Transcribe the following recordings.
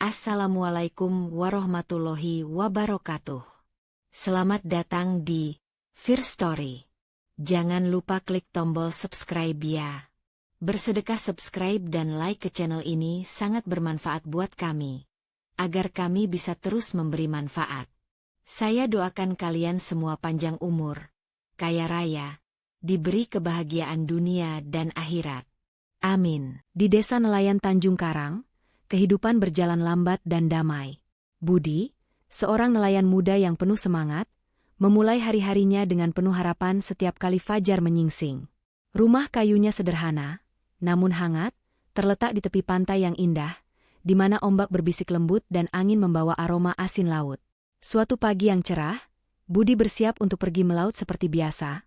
Assalamualaikum warahmatullahi wabarakatuh. Selamat datang di First Story. Jangan lupa klik tombol subscribe ya. Bersedekah subscribe dan like ke channel ini sangat bermanfaat buat kami, agar kami bisa terus memberi manfaat. Saya doakan kalian semua panjang umur, kaya raya, diberi kebahagiaan dunia dan akhirat. Amin. Di desa nelayan Tanjung Karang, kehidupan berjalan lambat dan damai. Budi, seorang nelayan muda yang penuh semangat, memulai hari-harinya dengan penuh harapan setiap kali fajar menyingsing. Rumah kayunya sederhana, namun hangat, terletak di tepi pantai yang indah, di mana ombak berbisik lembut dan angin membawa aroma asin laut. Suatu pagi yang cerah, Budi bersiap untuk pergi melaut seperti biasa,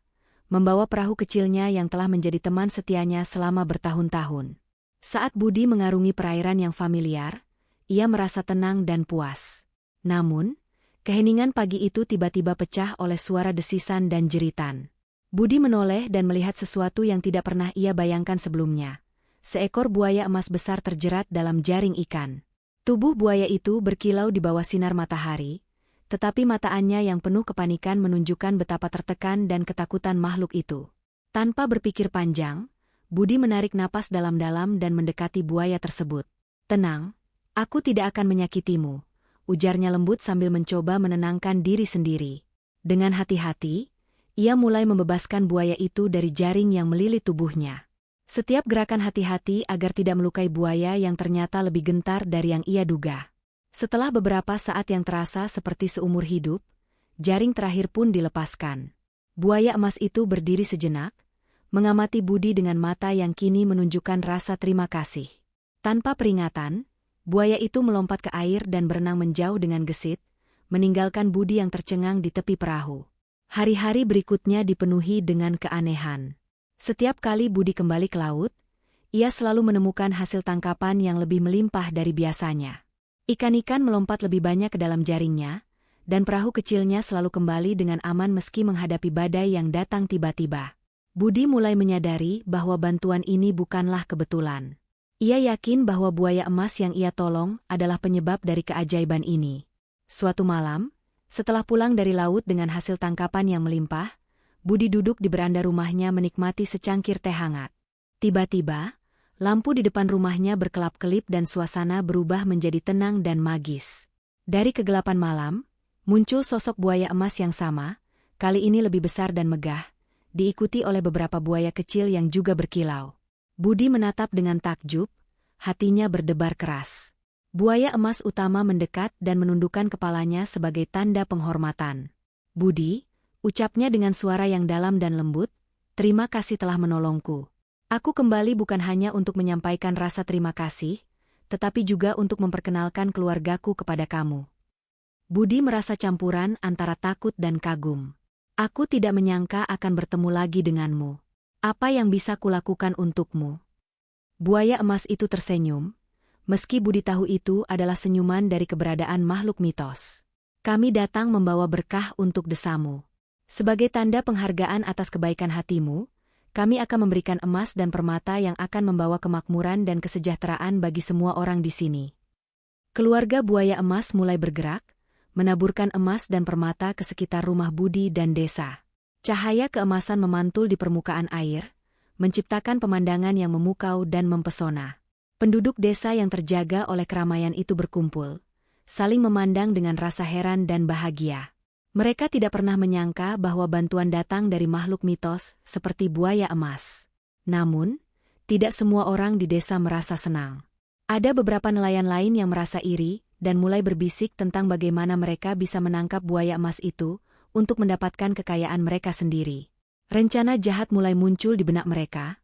membawa perahu kecilnya yang telah menjadi teman setianya selama bertahun-tahun. Saat Budi mengarungi perairan yang familiar, ia merasa tenang dan puas. Namun, keheningan pagi itu tiba-tiba pecah oleh suara desisan dan jeritan. Budi menoleh dan melihat sesuatu yang tidak pernah ia bayangkan sebelumnya. Seekor buaya emas besar terjerat dalam jaring ikan. Tubuh buaya itu berkilau di bawah sinar matahari, tetapi mataannya yang penuh kepanikan menunjukkan betapa tertekan dan ketakutan makhluk itu. Tanpa berpikir panjang, Budi menarik napas dalam-dalam dan mendekati buaya tersebut. "Tenang, aku tidak akan menyakitimu," ujarnya lembut sambil mencoba menenangkan diri sendiri. Dengan hati-hati, ia mulai membebaskan buaya itu dari jaring yang melilit tubuhnya. Setiap gerakan hati-hati agar tidak melukai buaya yang ternyata lebih gentar dari yang ia duga. Setelah beberapa saat yang terasa seperti seumur hidup, jaring terakhir pun dilepaskan. Buaya emas itu berdiri sejenak, mengamati Budi dengan mata yang kini menunjukkan rasa terima kasih. Tanpa peringatan, buaya itu melompat ke air dan berenang menjauh dengan gesit, meninggalkan Budi yang tercengang di tepi perahu. Hari-hari berikutnya dipenuhi dengan keanehan. Setiap kali Budi kembali ke laut, ia selalu menemukan hasil tangkapan yang lebih melimpah dari biasanya. Ikan-ikan melompat lebih banyak ke dalam jaringnya, dan perahu kecilnya selalu kembali dengan aman meski menghadapi badai yang datang tiba-tiba. Budi mulai menyadari bahwa bantuan ini bukanlah kebetulan. Ia yakin bahwa buaya emas yang ia tolong adalah penyebab dari keajaiban ini. Suatu malam, setelah pulang dari laut dengan hasil tangkapan yang melimpah, Budi duduk di beranda rumahnya menikmati secangkir teh hangat. Tiba-tiba, lampu di depan rumahnya berkelap-kelip dan suasana berubah menjadi tenang dan magis. Dari kegelapan malam, muncul sosok buaya emas yang sama, kali ini lebih besar dan megah, diikuti oleh beberapa buaya kecil yang juga berkilau. Budi menatap dengan takjub, hatinya berdebar keras. Buaya emas utama mendekat dan menundukkan kepalanya sebagai tanda penghormatan. "Budi," ucapnya dengan suara yang dalam dan lembut, "terima kasih telah menolongku. Aku kembali bukan hanya untuk menyampaikan rasa terima kasih, tetapi juga untuk memperkenalkan keluargaku kepada kamu." Budi merasa campuran antara takut dan kagum. "Aku tidak menyangka akan bertemu lagi denganmu. Apa yang bisa kulakukan untukmu?" Buaya emas itu tersenyum, meski Budi tahu itu adalah senyuman dari keberadaan makhluk mitos. "Kami datang membawa berkah untuk desamu. Sebagai tanda penghargaan atas kebaikan hatimu, kami akan memberikan emas dan permata yang akan membawa kemakmuran dan kesejahteraan bagi semua orang di sini." Keluarga buaya emas mulai bergerak, menaburkan emas dan permata ke sekitar rumah Budi dan desa. Cahaya keemasan memantul di permukaan air, menciptakan pemandangan yang memukau dan mempesona. Penduduk desa yang terjaga oleh keramaian itu berkumpul, saling memandang dengan rasa heran dan bahagia. Mereka tidak pernah menyangka bahwa bantuan datang dari makhluk mitos seperti buaya emas. Namun, tidak semua orang di desa merasa senang. Ada beberapa nelayan lain yang merasa iri dan mulai berbisik tentang bagaimana mereka bisa menangkap buaya emas itu untuk mendapatkan kekayaan mereka sendiri. Rencana jahat mulai muncul di benak mereka,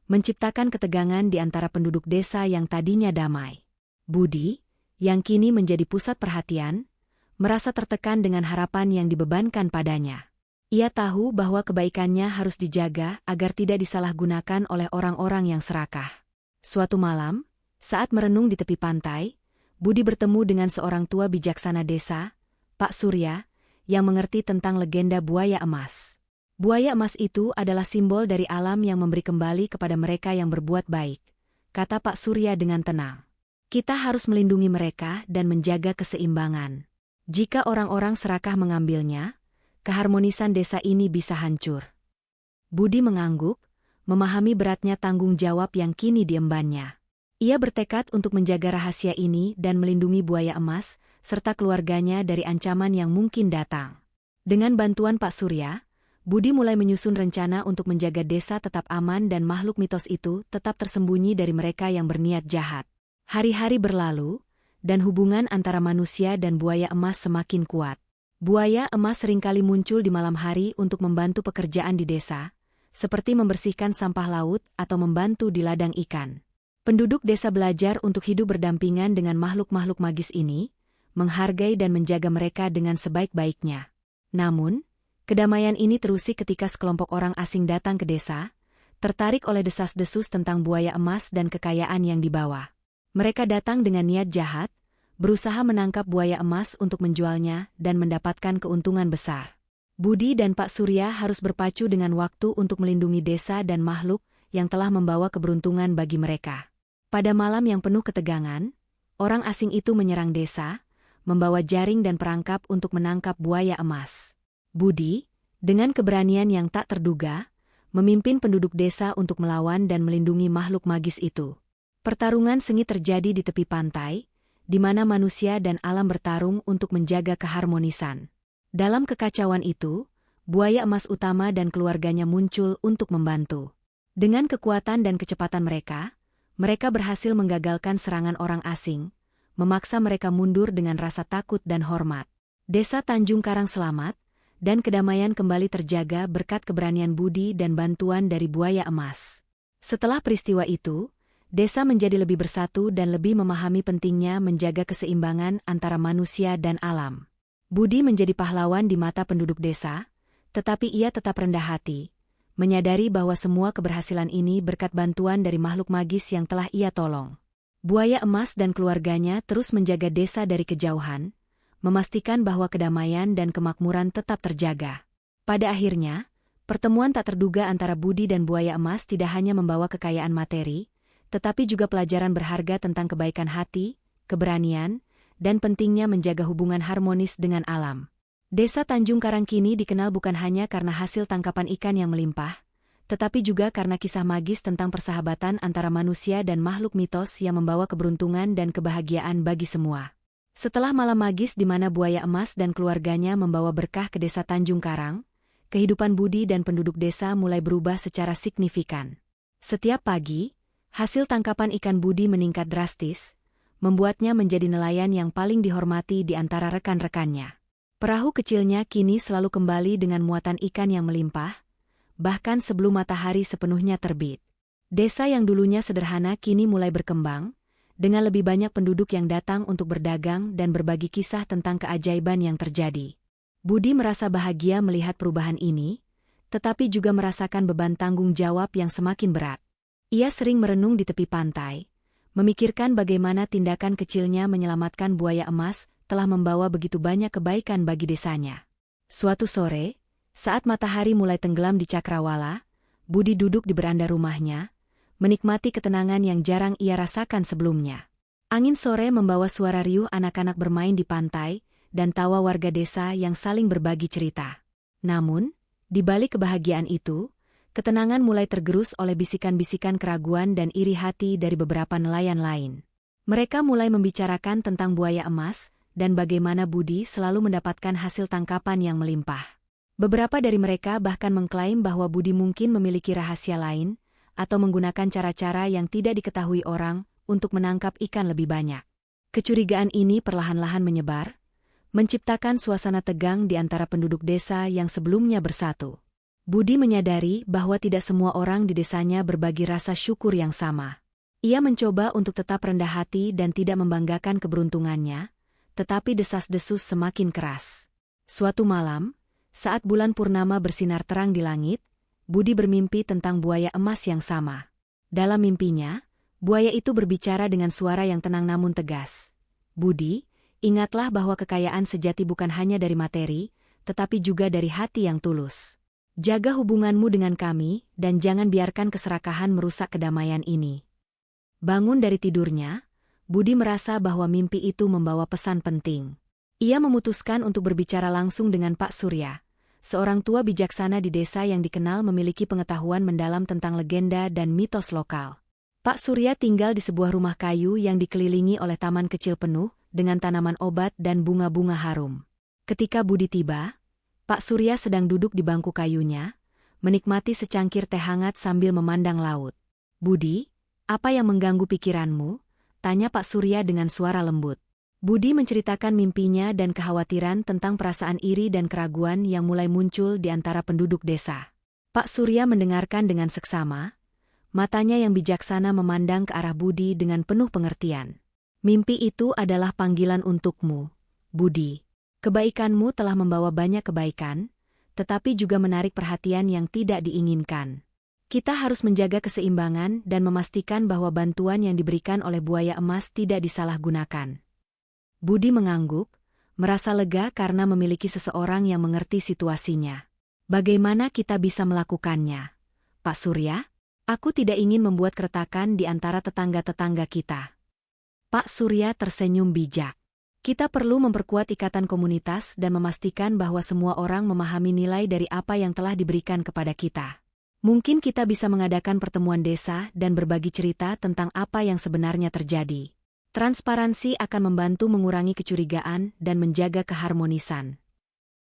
menciptakan ketegangan di antara penduduk desa yang tadinya damai. Budi, yang kini menjadi pusat perhatian, merasa tertekan dengan harapan yang dibebankan padanya. Ia tahu bahwa kebaikannya harus dijaga agar tidak disalahgunakan oleh orang-orang yang serakah. Suatu malam, saat merenung di tepi pantai, Budi bertemu dengan seorang tua bijaksana desa, Pak Surya, yang mengerti tentang legenda buaya emas. Buaya emas itu adalah simbol dari alam yang memberi kembali kepada mereka yang berbuat baik, kata Pak Surya dengan tenang. Kita harus melindungi mereka dan menjaga keseimbangan. Jika orang-orang serakah mengambilnya, keharmonisan desa ini bisa hancur. Budi mengangguk, memahami beratnya tanggung jawab yang kini diembannya. Ia bertekad untuk menjaga rahasia ini dan melindungi buaya emas, serta keluarganya dari ancaman yang mungkin datang. Dengan bantuan Pak Surya, Budi mulai menyusun rencana untuk menjaga desa tetap aman dan makhluk mitos itu tetap tersembunyi dari mereka yang berniat jahat. Hari-hari berlalu, dan hubungan antara manusia dan buaya emas semakin kuat. Buaya emas seringkali muncul di malam hari untuk membantu pekerjaan di desa, seperti membersihkan sampah laut atau membantu di ladang ikan. Penduduk desa belajar untuk hidup berdampingan dengan makhluk-makhluk magis ini, menghargai dan menjaga mereka dengan sebaik-baiknya. Namun, kedamaian ini terusik ketika sekelompok orang asing datang ke desa, tertarik oleh desas-desus tentang buaya emas dan kekayaan yang dibawa. Mereka datang dengan niat jahat, berusaha menangkap buaya emas untuk menjualnya dan mendapatkan keuntungan besar. Budi dan Pak Surya harus berpacu dengan waktu untuk melindungi desa dan makhluk yang telah membawa keberuntungan bagi mereka. Pada malam yang penuh ketegangan, orang asing itu menyerang desa, membawa jaring dan perangkap untuk menangkap buaya emas. Budi, dengan keberanian yang tak terduga, memimpin penduduk desa untuk melawan dan melindungi makhluk magis itu. Pertarungan sengit terjadi di tepi pantai, di mana manusia dan alam bertarung untuk menjaga keharmonisan. Dalam kekacauan itu, buaya emas utama dan keluarganya muncul untuk membantu. Dengan kekuatan dan kecepatan mereka berhasil menggagalkan serangan orang asing, memaksa mereka mundur dengan rasa takut dan hormat. Desa Tanjung Karang selamat, dan kedamaian kembali terjaga berkat keberanian Budi dan bantuan dari buaya emas. Setelah peristiwa itu, desa menjadi lebih bersatu dan lebih memahami pentingnya menjaga keseimbangan antara manusia dan alam. Budi menjadi pahlawan di mata penduduk desa, tetapi ia tetap rendah hati, menyadari bahwa semua keberhasilan ini berkat bantuan dari makhluk magis yang telah ia tolong. Buaya emas dan keluarganya terus menjaga desa dari kejauhan, memastikan bahwa kedamaian dan kemakmuran tetap terjaga. Pada akhirnya, pertemuan tak terduga antara Budi dan buaya emas tidak hanya membawa kekayaan materi, tetapi juga pelajaran berharga tentang kebaikan hati, keberanian, dan pentingnya menjaga hubungan harmonis dengan alam. Desa Tanjung Karang kini dikenal bukan hanya karena hasil tangkapan ikan yang melimpah, tetapi juga karena kisah magis tentang persahabatan antara manusia dan makhluk mitos yang membawa keberuntungan dan kebahagiaan bagi semua. Setelah malam magis di mana buaya emas dan keluarganya membawa berkah ke desa Tanjung Karang, kehidupan Budi dan penduduk desa mulai berubah secara signifikan. Setiap pagi, hasil tangkapan ikan Budi meningkat drastis, membuatnya menjadi nelayan yang paling dihormati di antara rekan-rekannya. Perahu kecilnya kini selalu kembali dengan muatan ikan yang melimpah, bahkan sebelum matahari sepenuhnya terbit. Desa yang dulunya sederhana kini mulai berkembang, dengan lebih banyak penduduk yang datang untuk berdagang dan berbagi kisah tentang keajaiban yang terjadi. Budi merasa bahagia melihat perubahan ini, tetapi juga merasakan beban tanggung jawab yang semakin berat. Ia sering merenung di tepi pantai, memikirkan bagaimana tindakan kecilnya menyelamatkan buaya emas telah membawa begitu banyak kebaikan bagi desanya. Suatu sore, saat matahari mulai tenggelam di Cakrawala, Budi duduk di beranda rumahnya, menikmati ketenangan yang jarang ia rasakan sebelumnya. Angin sore membawa suara riuh anak-anak bermain di pantai dan tawa warga desa yang saling berbagi cerita. Namun, di balik kebahagiaan itu, ketenangan mulai tergerus oleh bisikan-bisikan keraguan dan iri hati dari beberapa nelayan lain. Mereka mulai membicarakan tentang buaya emas dan bagaimana Budi selalu mendapatkan hasil tangkapan yang melimpah. Beberapa dari mereka bahkan mengklaim bahwa Budi mungkin memiliki rahasia lain atau menggunakan cara-cara yang tidak diketahui orang untuk menangkap ikan lebih banyak. Kecurigaan ini perlahan-lahan menyebar, menciptakan suasana tegang di antara penduduk desa yang sebelumnya bersatu. Budi menyadari bahwa tidak semua orang di desanya berbagi rasa syukur yang sama. Ia mencoba untuk tetap rendah hati dan tidak membanggakan keberuntungannya, tetapi desas-desus semakin keras. Suatu malam, saat bulan purnama bersinar terang di langit, Budi bermimpi tentang buaya emas yang sama. Dalam mimpinya, buaya itu berbicara dengan suara yang tenang namun tegas. "Budi, ingatlah bahwa kekayaan sejati bukan hanya dari materi, tetapi juga dari hati yang tulus. Jaga hubunganmu dengan kami, dan jangan biarkan keserakahan merusak kedamaian ini." Bangun dari tidurnya, Budi merasa bahwa mimpi itu membawa pesan penting. Ia memutuskan untuk berbicara langsung dengan Pak Surya, seorang tua bijaksana di desa yang dikenal memiliki pengetahuan mendalam tentang legenda dan mitos lokal. Pak Surya tinggal di sebuah rumah kayu yang dikelilingi oleh taman kecil penuh dengan tanaman obat dan bunga-bunga harum. Ketika Budi tiba, Pak Surya sedang duduk di bangku kayunya, menikmati secangkir teh hangat sambil memandang laut. "Budi, apa yang mengganggu pikiranmu?" tanya Pak Surya dengan suara lembut. Budi menceritakan mimpinya dan kekhawatiran tentang perasaan iri dan keraguan yang mulai muncul di antara penduduk desa. Pak Surya mendengarkan dengan seksama, matanya yang bijaksana memandang ke arah Budi dengan penuh pengertian. "Mimpi itu adalah panggilan untukmu, Budi. Kebaikanmu telah membawa banyak kebaikan, tetapi juga menarik perhatian yang tidak diinginkan. Kita harus menjaga keseimbangan dan memastikan bahwa bantuan yang diberikan oleh buaya emas tidak disalahgunakan." Budi mengangguk, merasa lega karena memiliki seseorang yang mengerti situasinya. "Bagaimana kita bisa melakukannya, Pak Surya? Aku tidak ingin membuat keretakan di antara tetangga-tetangga kita." Pak Surya tersenyum bijak. "Kita perlu memperkuat ikatan komunitas dan memastikan bahwa semua orang memahami nilai dari apa yang telah diberikan kepada kita. Mungkin kita bisa mengadakan pertemuan desa dan berbagi cerita tentang apa yang sebenarnya terjadi. Transparansi akan membantu mengurangi kecurigaan dan menjaga keharmonisan."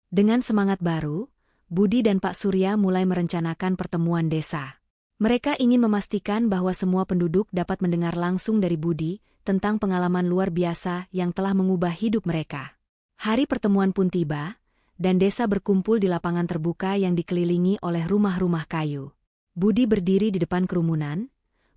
Dengan semangat baru, Budi dan Pak Surya mulai merencanakan pertemuan desa. Mereka ingin memastikan bahwa semua penduduk dapat mendengar langsung dari Budi tentang pengalaman luar biasa yang telah mengubah hidup mereka. Hari pertemuan pun tiba, dan desa berkumpul di lapangan terbuka yang dikelilingi oleh rumah-rumah kayu. Budi berdiri di depan kerumunan,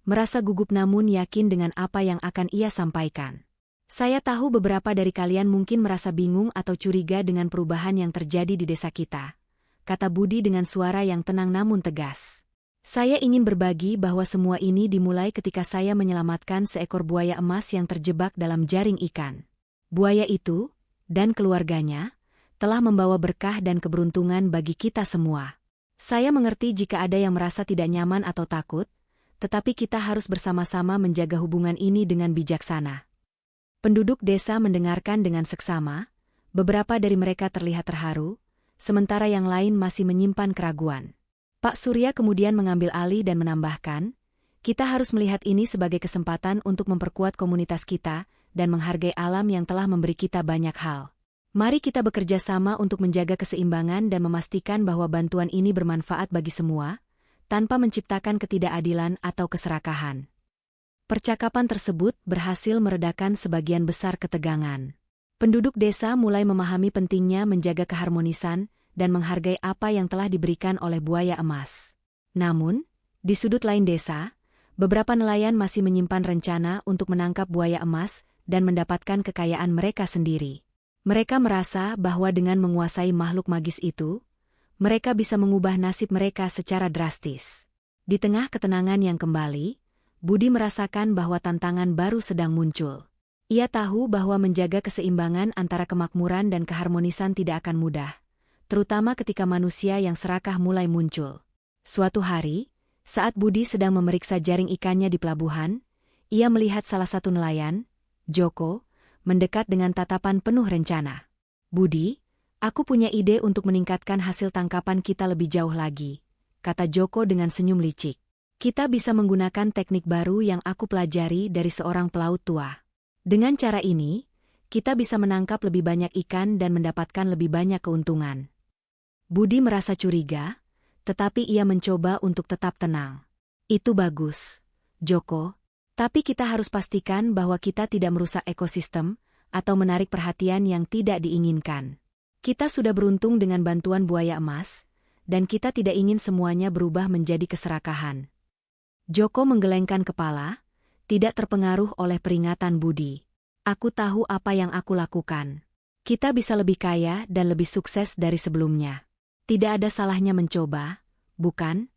merasa gugup namun yakin dengan apa yang akan ia sampaikan. "Saya tahu beberapa dari kalian mungkin merasa bingung atau curiga dengan perubahan yang terjadi di desa kita," kata Budi dengan suara yang tenang namun tegas. "Saya ingin berbagi bahwa semua ini dimulai ketika saya menyelamatkan seekor buaya emas yang terjebak dalam jaring ikan. Buaya itu, dan keluarganya, telah membawa berkah dan keberuntungan bagi kita semua. Saya mengerti jika ada yang merasa tidak nyaman atau takut, tetapi kita harus bersama-sama menjaga hubungan ini dengan bijaksana." Penduduk desa mendengarkan dengan seksama, beberapa dari mereka terlihat terharu, sementara yang lain masih menyimpan keraguan. Pak Surya kemudian mengambil alih dan menambahkan, "Kita harus melihat ini sebagai kesempatan untuk memperkuat komunitas kita dan menghargai alam yang telah memberi kita banyak hal. Mari kita bekerja sama untuk menjaga keseimbangan dan memastikan bahwa bantuan ini bermanfaat bagi semua, tanpa menciptakan ketidakadilan atau keserakahan." Percakapan tersebut berhasil meredakan sebagian besar ketegangan. Penduduk desa mulai memahami pentingnya menjaga keharmonisan dan menghargai apa yang telah diberikan oleh buaya emas. Namun, di sudut lain desa, beberapa nelayan masih menyimpan rencana untuk menangkap buaya emas dan mendapatkan kekayaan mereka sendiri. Mereka merasa bahwa dengan menguasai makhluk magis itu, mereka bisa mengubah nasib mereka secara drastis. Di tengah ketenangan yang kembali, Budi merasakan bahwa tantangan baru sedang muncul. Ia tahu bahwa menjaga keseimbangan antara kemakmuran dan keharmonisan tidak akan mudah, terutama ketika manusia yang serakah mulai muncul. Suatu hari, saat Budi sedang memeriksa jaring ikannya di pelabuhan, ia melihat salah satu nelayan, Joko, mendekat dengan tatapan penuh rencana. "Budi, aku punya ide untuk meningkatkan hasil tangkapan kita lebih jauh lagi," kata Joko dengan senyum licik. "Kita bisa menggunakan teknik baru yang aku pelajari dari seorang pelaut tua. Dengan cara ini, kita bisa menangkap lebih banyak ikan dan mendapatkan lebih banyak keuntungan." Budi merasa curiga, tetapi ia mencoba untuk tetap tenang. "Itu bagus, Joko. Tapi kita harus pastikan bahwa kita tidak merusak ekosistem atau menarik perhatian yang tidak diinginkan. Kita sudah beruntung dengan bantuan buaya emas, dan kita tidak ingin semuanya berubah menjadi keserakahan." Joko menggelengkan kepala, tidak terpengaruh oleh peringatan Budi. "Aku tahu apa yang aku lakukan. Kita bisa lebih kaya dan lebih sukses dari sebelumnya. Tidak ada salahnya mencoba, bukan?"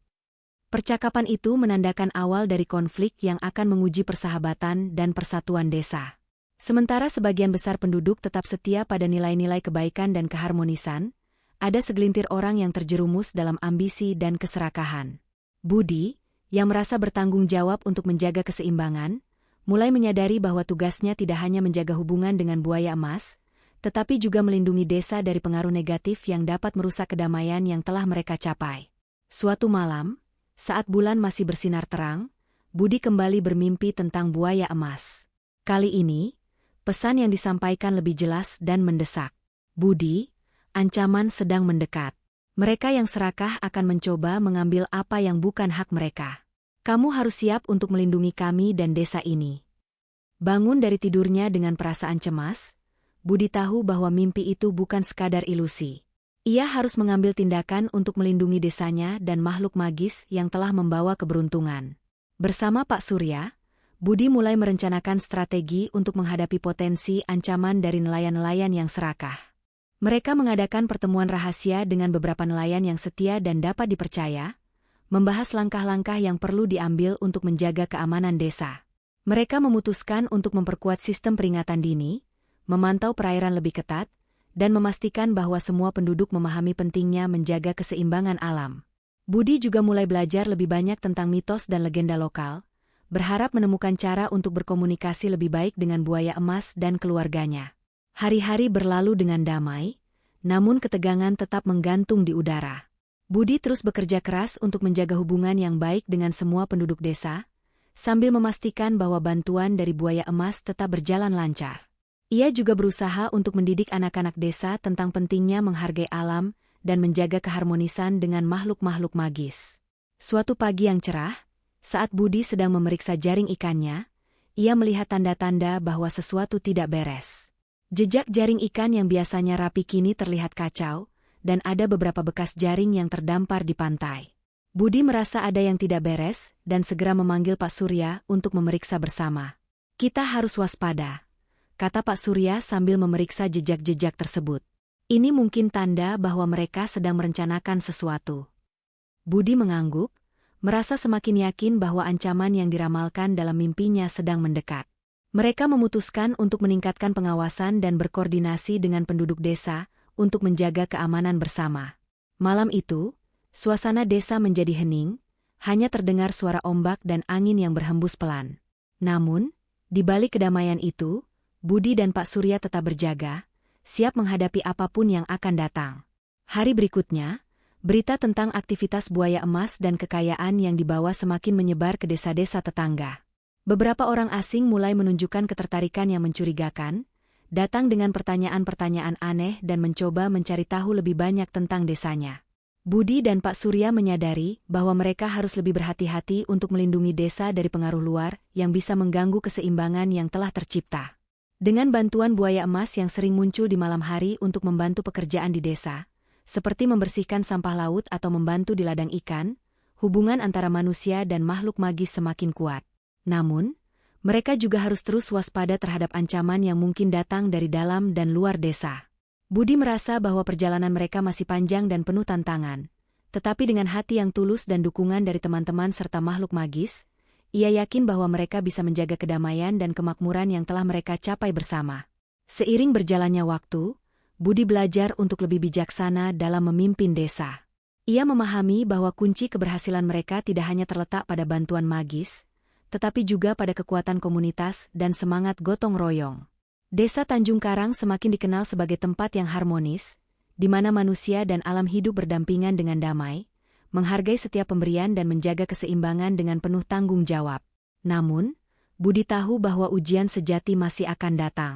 Percakapan itu menandakan awal dari konflik yang akan menguji persahabatan dan persatuan desa. Sementara sebagian besar penduduk tetap setia pada nilai-nilai kebaikan dan keharmonisan, ada segelintir orang yang terjerumus dalam ambisi dan keserakahan. Budi, yang merasa bertanggung jawab untuk menjaga keseimbangan, mulai menyadari bahwa tugasnya tidak hanya menjaga hubungan dengan buaya emas, tetapi juga melindungi desa dari pengaruh negatif yang dapat merusak kedamaian yang telah mereka capai. Suatu malam, saat bulan masih bersinar terang, Budi kembali bermimpi tentang buaya emas. Kali ini, pesan yang disampaikan lebih jelas dan mendesak. Budi, ancaman sedang mendekat. Mereka yang serakah akan mencoba mengambil apa yang bukan hak mereka. Kamu harus siap untuk melindungi kami dan desa ini. Bangun dari tidurnya dengan perasaan cemas, Budi tahu bahwa mimpi itu bukan sekadar ilusi. Ia harus mengambil tindakan untuk melindungi desanya dan makhluk magis yang telah membawa keberuntungan. Bersama Pak Surya, Budi mulai merencanakan strategi untuk menghadapi potensi ancaman dari nelayan-nelayan yang serakah. Mereka mengadakan pertemuan rahasia dengan beberapa nelayan yang setia dan dapat dipercaya, membahas langkah-langkah yang perlu diambil untuk menjaga keamanan desa. Mereka memutuskan untuk memperkuat sistem peringatan dini, memantau perairan lebih ketat, dan memastikan bahwa semua penduduk memahami pentingnya menjaga keseimbangan alam. Budi juga mulai belajar lebih banyak tentang mitos dan legenda lokal, berharap menemukan cara untuk berkomunikasi lebih baik dengan buaya emas dan keluarganya. Hari-hari berlalu dengan damai, namun ketegangan tetap menggantung di udara. Budi terus bekerja keras untuk menjaga hubungan yang baik dengan semua penduduk desa, sambil memastikan bahwa bantuan dari buaya emas tetap berjalan lancar. Ia juga berusaha untuk mendidik anak-anak desa tentang pentingnya menghargai alam dan menjaga keharmonisan dengan makhluk-makhluk magis. Suatu pagi yang cerah, saat Budi sedang memeriksa jaring ikannya, ia melihat tanda-tanda bahwa sesuatu tidak beres. Jejak jaring ikan yang biasanya rapi kini terlihat kacau, dan ada beberapa bekas jaring yang terdampar di pantai. Budi merasa ada yang tidak beres dan segera memanggil Pak Surya untuk memeriksa bersama. "Kita harus waspada," kata Pak Surya sambil memeriksa jejak-jejak tersebut. "Ini mungkin tanda bahwa mereka sedang merencanakan sesuatu." Budi mengangguk, merasa semakin yakin bahwa ancaman yang diramalkan dalam mimpinya sedang mendekat. Mereka memutuskan untuk meningkatkan pengawasan dan berkoordinasi dengan penduduk desa untuk menjaga keamanan bersama. Malam itu, suasana desa menjadi hening, hanya terdengar suara ombak dan angin yang berhembus pelan. Namun, di balik kedamaian itu, Budi dan Pak Surya tetap berjaga, siap menghadapi apapun yang akan datang. Hari berikutnya, berita tentang aktivitas buaya emas dan kekayaan yang dibawa semakin menyebar ke desa-desa tetangga. Beberapa orang asing mulai menunjukkan ketertarikan yang mencurigakan, datang dengan pertanyaan-pertanyaan aneh dan mencoba mencari tahu lebih banyak tentang desanya. Budi dan Pak Surya menyadari bahwa mereka harus lebih berhati-hati untuk melindungi desa dari pengaruh luar yang bisa mengganggu keseimbangan yang telah tercipta. Dengan bantuan buaya emas yang sering muncul di malam hari untuk membantu pekerjaan di desa, seperti membersihkan sampah laut atau membantu di ladang ikan, hubungan antara manusia dan makhluk magis semakin kuat. Namun, mereka juga harus terus waspada terhadap ancaman yang mungkin datang dari dalam dan luar desa. Budi merasa bahwa perjalanan mereka masih panjang dan penuh tantangan, tetapi dengan hati yang tulus dan dukungan dari teman-teman serta makhluk magis, ia yakin bahwa mereka bisa menjaga kedamaian dan kemakmuran yang telah mereka capai bersama. Seiring berjalannya waktu, Budi belajar untuk lebih bijaksana dalam memimpin desa. Ia memahami bahwa kunci keberhasilan mereka tidak hanya terletak pada bantuan magis, tetapi juga pada kekuatan komunitas dan semangat gotong royong. Desa Tanjung Karang semakin dikenal sebagai tempat yang harmonis, di mana manusia dan alam hidup berdampingan dengan damai, menghargai setiap pemberian dan menjaga keseimbangan dengan penuh tanggung jawab. Namun, Budi tahu bahwa ujian sejati masih akan datang.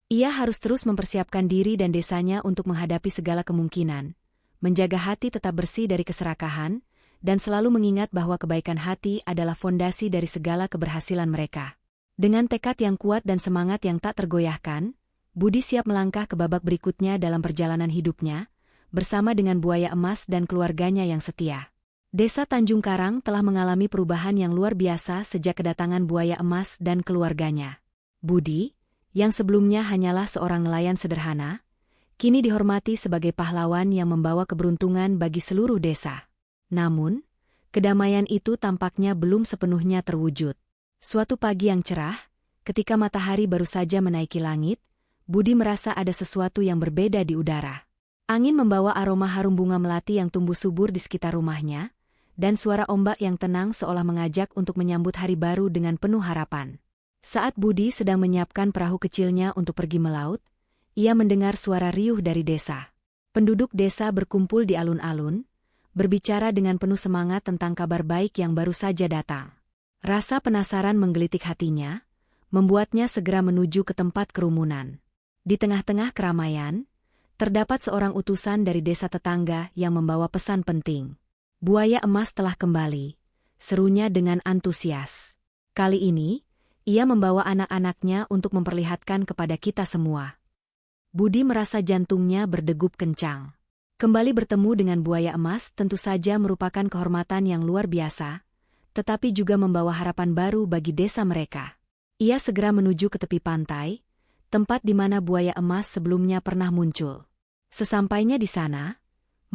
Ia harus terus mempersiapkan diri dan desanya untuk menghadapi segala kemungkinan, menjaga hati tetap bersih dari keserakahan, dan selalu mengingat bahwa kebaikan hati adalah fondasi dari segala keberhasilan mereka. Dengan tekad yang kuat dan semangat yang tak tergoyahkan, Budi siap melangkah ke babak berikutnya dalam perjalanan hidupnya, bersama dengan buaya emas dan keluarganya yang setia. Desa Tanjung Karang telah mengalami perubahan yang luar biasa sejak kedatangan buaya emas dan keluarganya. Budi, yang sebelumnya hanyalah seorang nelayan sederhana, kini dihormati sebagai pahlawan yang membawa keberuntungan bagi seluruh desa. Namun, kedamaian itu tampaknya belum sepenuhnya terwujud. Suatu pagi yang cerah, ketika matahari baru saja menaiki langit, Budi merasa ada sesuatu yang berbeda di udara. Angin membawa aroma harum bunga melati yang tumbuh subur di sekitar rumahnya, dan suara ombak yang tenang seolah mengajak untuk menyambut hari baru dengan penuh harapan. Saat Budi sedang menyiapkan perahu kecilnya untuk pergi melaut, ia mendengar suara riuh dari desa. Penduduk desa berkumpul di alun-alun, berbicara dengan penuh semangat tentang kabar baik yang baru saja datang. Rasa penasaran menggelitik hatinya, membuatnya segera menuju ke tempat kerumunan. Di tengah-tengah keramaian, terdapat seorang utusan dari desa tetangga yang membawa pesan penting. Buaya emas telah kembali, serunya dengan antusias. Kali ini, ia membawa anak-anaknya untuk memperlihatkan kepada kita semua. Budi merasa jantungnya berdegup kencang. Kembali bertemu dengan buaya emas tentu saja merupakan kehormatan yang luar biasa, tetapi juga membawa harapan baru bagi desa mereka. Ia segera menuju ke tepi pantai, tempat di mana buaya emas sebelumnya pernah muncul. Sesampainya di sana,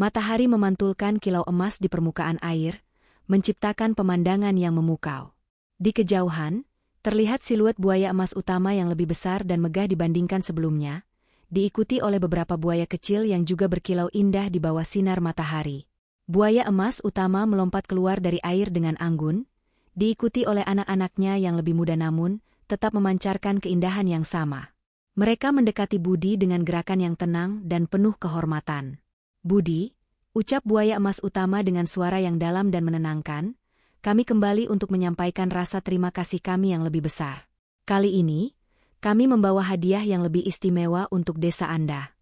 matahari memantulkan kilau emas di permukaan air, menciptakan pemandangan yang memukau. Di kejauhan, terlihat siluet buaya emas utama yang lebih besar dan megah dibandingkan sebelumnya, diikuti oleh beberapa buaya kecil yang juga berkilau indah di bawah sinar matahari. Buaya emas utama melompat keluar dari air dengan anggun, diikuti oleh anak-anaknya yang lebih muda namun tetap memancarkan keindahan yang sama. Mereka mendekati Budi dengan gerakan yang tenang dan penuh kehormatan. "Budi," ucap buaya emas utama dengan suara yang dalam dan menenangkan, "kami kembali untuk menyampaikan rasa terima kasih kami yang lebih besar. Kali ini, kami membawa hadiah yang lebih istimewa untuk desa Anda."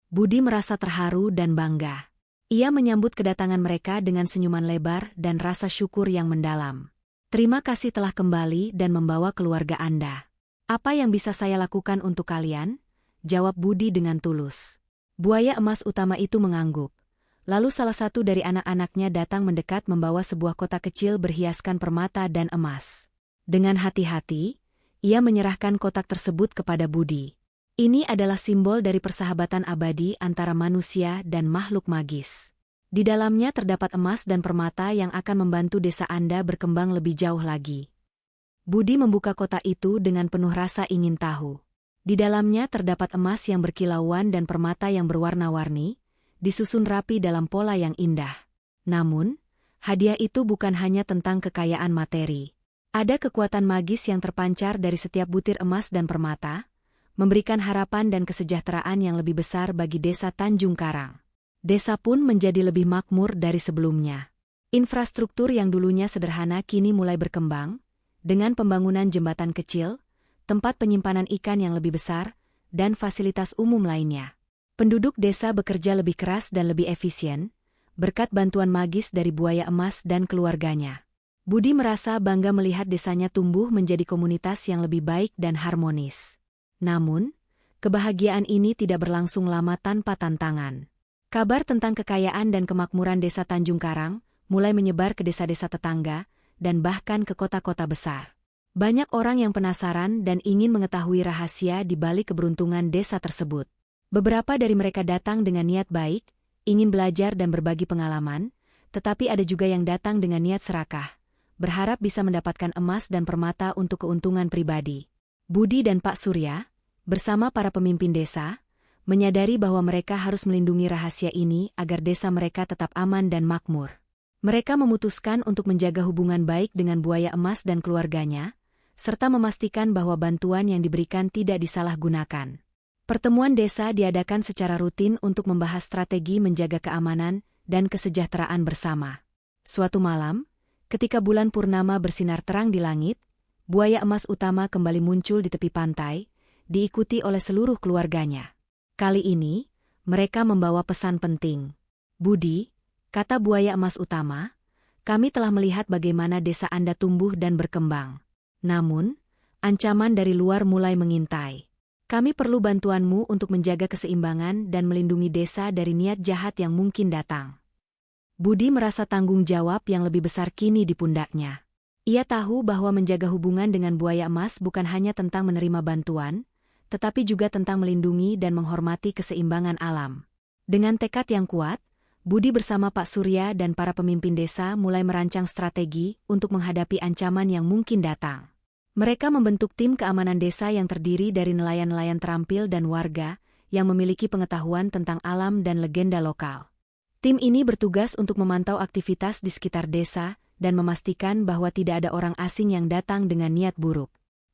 Budi merasa terharu dan bangga. Ia menyambut kedatangan mereka dengan senyuman lebar dan rasa syukur yang mendalam. "Terima kasih telah kembali dan membawa keluarga Anda. Apa yang bisa saya lakukan untuk kalian?" jawab Budi dengan tulus. Buaya emas utama itu mengangguk. Lalu salah satu dari anak-anaknya datang mendekat membawa sebuah kotak kecil berhiaskan permata dan emas. Dengan hati-hati, ia menyerahkan kotak tersebut kepada Budi. Ini adalah simbol dari persahabatan abadi antara manusia dan makhluk magis. Di dalamnya terdapat emas dan permata yang akan membantu desa Anda berkembang lebih jauh lagi. Budi membuka kotak itu dengan penuh rasa ingin tahu. Di dalamnya terdapat emas yang berkilauan dan permata yang berwarna-warni, disusun rapi dalam pola yang indah. Namun, hadiah itu bukan hanya tentang kekayaan materi. Ada kekuatan magis yang terpancar dari setiap butir emas dan permata, memberikan harapan dan kesejahteraan yang lebih besar bagi desa Tanjung Karang. Desa pun menjadi lebih makmur dari sebelumnya. Infrastruktur yang dulunya sederhana kini mulai berkembang, dengan pembangunan jembatan kecil, tempat penyimpanan ikan yang lebih besar, dan fasilitas umum lainnya. Penduduk desa bekerja lebih keras dan lebih efisien, berkat bantuan magis dari buaya emas dan keluarganya. Budi merasa bangga melihat desanya tumbuh menjadi komunitas yang lebih baik dan harmonis. Namun, kebahagiaan ini tidak berlangsung lama tanpa tantangan. Kabar tentang kekayaan dan kemakmuran desa Tanjung Karang mulai menyebar ke desa-desa tetangga dan bahkan ke kota-kota besar. Banyak orang yang penasaran dan ingin mengetahui rahasia di balik keberuntungan desa tersebut. Beberapa dari mereka datang dengan niat baik, ingin belajar dan berbagi pengalaman, tetapi ada juga yang datang dengan niat serakah, berharap bisa mendapatkan emas dan permata untuk keuntungan pribadi. Budi dan Pak Surya, bersama para pemimpin desa, menyadari bahwa mereka harus melindungi rahasia ini agar desa mereka tetap aman dan makmur. Mereka memutuskan untuk menjaga hubungan baik dengan buaya emas dan keluarganya, serta memastikan bahwa bantuan yang diberikan tidak disalahgunakan. Pertemuan desa diadakan secara rutin untuk membahas strategi menjaga keamanan dan kesejahteraan bersama. Suatu malam, ketika bulan purnama bersinar terang di langit, buaya emas utama kembali muncul di tepi pantai, diikuti oleh seluruh keluarganya. Kali ini, mereka membawa pesan penting. "Budi," kata buaya emas utama, "kami telah melihat bagaimana desa Anda tumbuh dan berkembang. Namun, ancaman dari luar mulai mengintai. Kami perlu bantuanmu untuk menjaga keseimbangan dan melindungi desa dari niat jahat yang mungkin datang." Budi merasa tanggung jawab yang lebih besar kini di pundaknya. Ia tahu bahwa menjaga hubungan dengan buaya emas bukan hanya tentang menerima bantuan, tetapi juga tentang melindungi dan menghormati keseimbangan alam. Dengan tekad yang kuat, Budi bersama Pak Surya dan para pemimpin desa mulai merancang strategi untuk menghadapi ancaman yang mungkin datang. Mereka membentuk tim keamanan desa yang terdiri dari nelayan-nelayan terampil dan warga yang memiliki pengetahuan tentang alam dan legenda lokal. Tim ini bertugas untuk memantau aktivitas di sekitar desa dan memastikan bahwa tidak ada orang asing yang datang dengan niat buruk.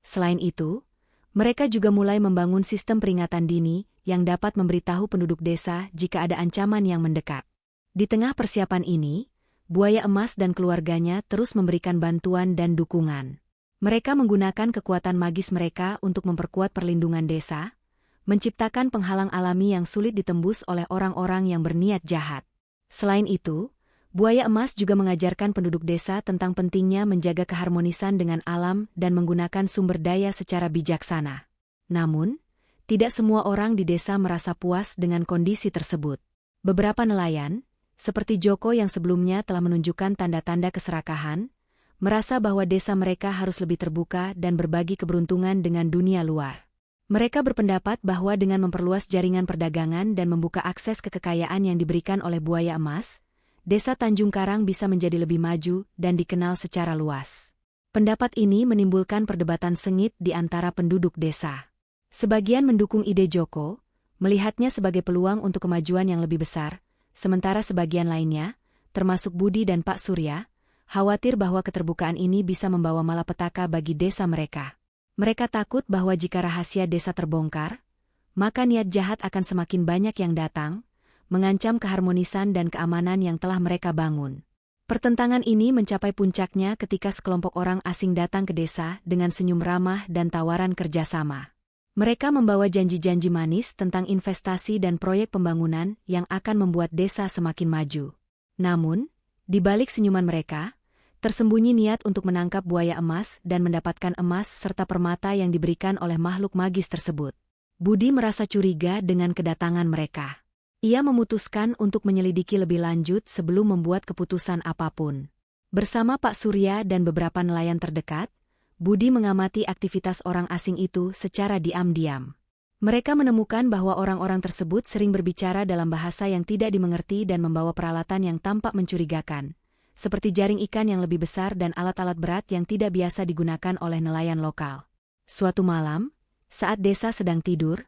Selain itu, mereka juga mulai membangun sistem peringatan dini yang dapat memberitahu penduduk desa jika ada ancaman yang mendekat. Di tengah persiapan ini, Buaya Emas dan keluarganya terus memberikan bantuan dan dukungan. Mereka menggunakan kekuatan magis mereka untuk memperkuat perlindungan desa, menciptakan penghalang alami yang sulit ditembus oleh orang-orang yang berniat jahat. Selain itu, Buaya Emas juga mengajarkan penduduk desa tentang pentingnya menjaga keharmonisan dengan alam dan menggunakan sumber daya secara bijaksana. Namun, tidak semua orang di desa merasa puas dengan kondisi tersebut. Beberapa nelayan, seperti Joko yang sebelumnya telah menunjukkan tanda-tanda keserakahan, merasa bahwa desa mereka harus lebih terbuka dan berbagi keberuntungan dengan dunia luar. Mereka berpendapat bahwa dengan memperluas jaringan perdagangan dan membuka akses ke kekayaan yang diberikan oleh Buaya Emas, Desa Tanjung Karang bisa menjadi lebih maju dan dikenal secara luas. Pendapat ini menimbulkan perdebatan sengit di antara penduduk desa. Sebagian mendukung ide Joko, melihatnya sebagai peluang untuk kemajuan yang lebih besar, sementara sebagian lainnya, termasuk Budi dan Pak Surya, khawatir bahwa keterbukaan ini bisa membawa malapetaka bagi desa mereka. Mereka takut bahwa jika rahasia desa terbongkar, maka niat jahat akan semakin banyak yang datang, mengancam keharmonisan dan keamanan yang telah mereka bangun. Pertentangan ini mencapai puncaknya ketika sekelompok orang asing datang ke desa dengan senyum ramah dan tawaran kerjasama. Mereka membawa janji-janji manis tentang investasi dan proyek pembangunan yang akan membuat desa semakin maju. Namun, di balik senyuman mereka, tersembunyi niat untuk menangkap buaya emas dan mendapatkan emas serta permata yang diberikan oleh makhluk magis tersebut. Budi merasa curiga dengan kedatangan mereka. Ia memutuskan untuk menyelidiki lebih lanjut sebelum membuat keputusan apapun. Bersama Pak Surya dan beberapa nelayan terdekat, Budi mengamati aktivitas orang asing itu secara diam-diam. Mereka menemukan bahwa orang-orang tersebut sering berbicara dalam bahasa yang tidak dimengerti dan membawa peralatan yang tampak mencurigakan, seperti jaring ikan yang lebih besar dan alat-alat berat yang tidak biasa digunakan oleh nelayan lokal. Suatu malam, saat desa sedang tidur,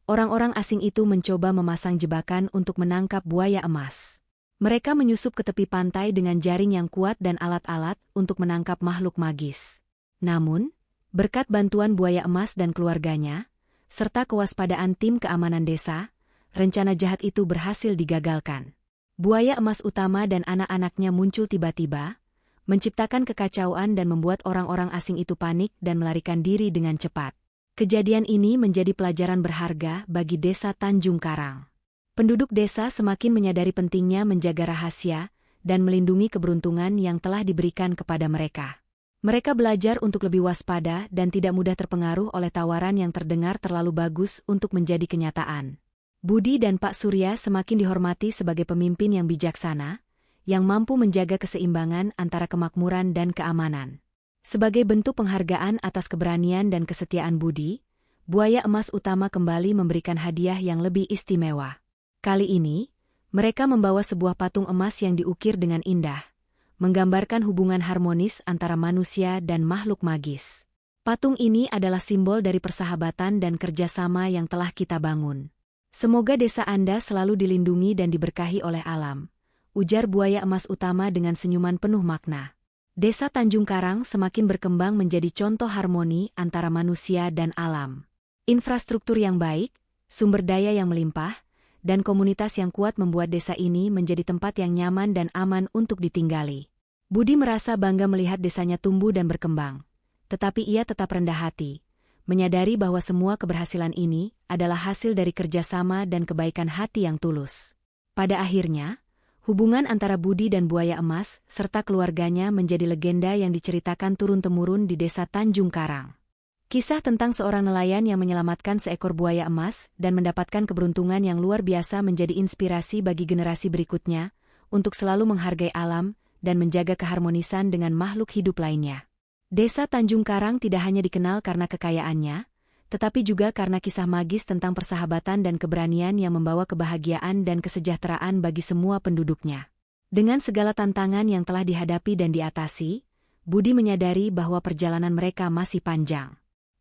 orang-orang asing itu mencoba memasang jebakan untuk menangkap buaya emas. Mereka menyusup ke tepi pantai dengan jaring yang kuat dan alat-alat untuk menangkap makhluk magis. Namun, berkat bantuan buaya emas dan keluarganya, serta kewaspadaan tim keamanan desa, rencana jahat itu berhasil digagalkan. Buaya emas utama dan anak-anaknya muncul tiba-tiba, menciptakan kekacauan dan membuat orang-orang asing itu panik dan melarikan diri dengan cepat. Kejadian ini menjadi pelajaran berharga bagi desa Tanjung Karang. Penduduk desa semakin menyadari pentingnya menjaga rahasia dan melindungi keberuntungan yang telah diberikan kepada mereka. Mereka belajar untuk lebih waspada dan tidak mudah terpengaruh oleh tawaran yang terdengar terlalu bagus untuk menjadi kenyataan. Budi dan Pak Surya semakin dihormati sebagai pemimpin yang bijaksana, yang mampu menjaga keseimbangan antara kemakmuran dan keamanan. Sebagai bentuk penghargaan atas keberanian dan kesetiaan Budi, buaya emas utama kembali memberikan hadiah yang lebih istimewa. Kali ini, mereka membawa sebuah patung emas yang diukir dengan indah, menggambarkan hubungan harmonis antara manusia dan makhluk magis. Patung ini adalah simbol dari persahabatan dan kerjasama yang telah kita bangun. Semoga desa Anda selalu dilindungi dan diberkahi oleh alam, ujar buaya emas utama dengan senyuman penuh makna. Desa Tanjung Karang semakin berkembang menjadi contoh harmoni antara manusia dan alam. Infrastruktur yang baik, sumber daya yang melimpah, dan komunitas yang kuat membuat desa ini menjadi tempat yang nyaman dan aman untuk ditinggali. Budi merasa bangga melihat desanya tumbuh dan berkembang, tetapi ia tetap rendah hati, menyadari bahwa semua keberhasilan ini adalah hasil dari kerjasama dan kebaikan hati yang tulus. Pada akhirnya, hubungan antara Budi dan buaya emas serta keluarganya menjadi legenda yang diceritakan turun-temurun di desa Tanjung Karang. Kisah tentang seorang nelayan yang menyelamatkan seekor buaya emas dan mendapatkan keberuntungan yang luar biasa menjadi inspirasi bagi generasi berikutnya untuk selalu menghargai alam dan menjaga keharmonisan dengan makhluk hidup lainnya. Desa Tanjung Karang tidak hanya dikenal karena kekayaannya, tetapi juga karena kisah magis tentang persahabatan dan keberanian yang membawa kebahagiaan dan kesejahteraan bagi semua penduduknya. Dengan segala tantangan yang telah dihadapi dan diatasi, Budi menyadari bahwa perjalanan mereka masih panjang.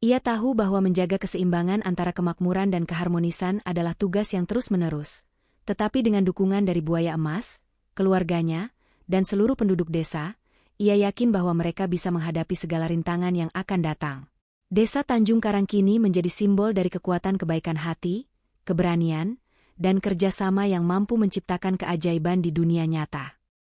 Ia tahu bahwa menjaga keseimbangan antara kemakmuran dan keharmonisan adalah tugas yang terus-menerus, tetapi dengan dukungan dari buaya emas, keluarganya, dan seluruh penduduk desa, ia yakin bahwa mereka bisa menghadapi segala rintangan yang akan datang. Desa Tanjung Karang kini menjadi simbol dari kekuatan kebaikan hati, keberanian, dan kerjasama yang mampu menciptakan keajaiban di dunia nyata.